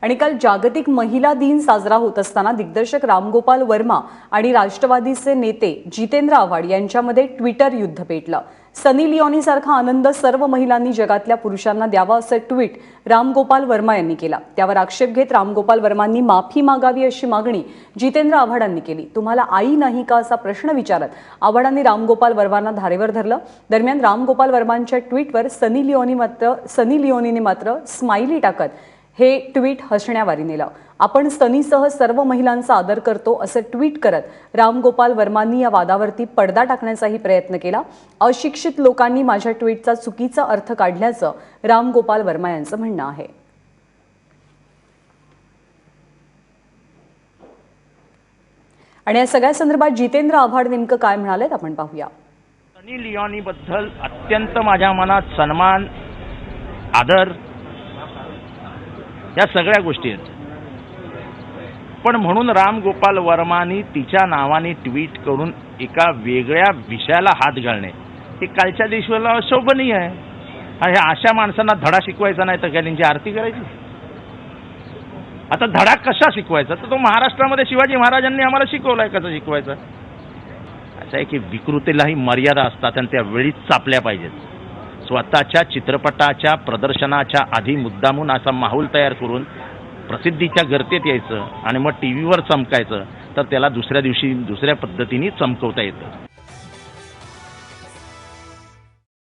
आणि काल जागतिक महिला दिन साजरा होत असताना दिग्दर्शक रामगोपाल वर्मा आणि राष्ट्रवादीचे नेते जितेंद्र आव्हाड यांच्यामध्ये ट्विटर युद्ध पेटलं। सनी लिओनी सारखा आनंद सर्व महिलांनी जगातल्या पुरुषांना द्यावा असं ट्विट रामगोपाल वर्मा यांनी केलं। त्यावर आक्षेप घेत रामगोपाल वर्मांनी माफी मागावी अशी मागणी जितेंद्र आव्हाडांनी केली। तुम्हाला आई नाही का असा प्रश्न विचारत आव्हाडांनी रामगोपाल वर्मांना धारेवर धरलं। दरम्यान रामगोपाल वर्मांच्या ट्विटवर सनी लिओनीने मात्र स्माइली टाकत हे ट्विट हसण्यावारी नेलं। आपण सनीसह सर्व महिलांचा आदर करतो असं ट्विट करत रामगोपाल वर्मांनी या वादावरती पडदा टाकण्याचाही प्रयत्न केला। अशिक्षित लोकांनी माझ्या ट्विटचा चुकीचा अर्थ काढल्याचं रामगोपाल वर्मा यांचं म्हणणं आहे। आणि या सगळ्या संदर्भात जितेंद्र आव्हाड नेमकं काय म्हणालेत आपण पाहूया। सनी लिओनी बद्दल अत्यंत माझ्या मनात सन्मान, आदर या सगळ्या गोष्टी आहेत, पण म्हणून रामगोपाल वर्मांनी तिच्या नावाने ट्विट करून एका वेगळ्या विषयाला हात घालणे हे कालच्या दिवसाला अशोभनीय आहे। ह्या अशा माणसांना धडा शिकवायचा नाही तर काय त्यांची आरती करायची? आता धडा कसा शिकवायचा तर तो महाराष्ट्रामध्ये शिवाजी महाराजांनी आम्हाला शिकवलाय कसं शिकवायचं। असं आहे की विकृतीलाही मर्यादा असतात आणि त्या वेळीच चापल्या पाहिजेत। स्वतःच्या चित्रपटाच्या प्रदर्शनाच्या आधी मुद्दामून असा माहोल तयार करून प्रसिद्धीच्या गर्तेत यायचं आणि मग टीव्हीवर चमकायचं तर त्याला दुसऱ्या दिवशी दुसऱ्या पद्धतीने चमकवता येतं।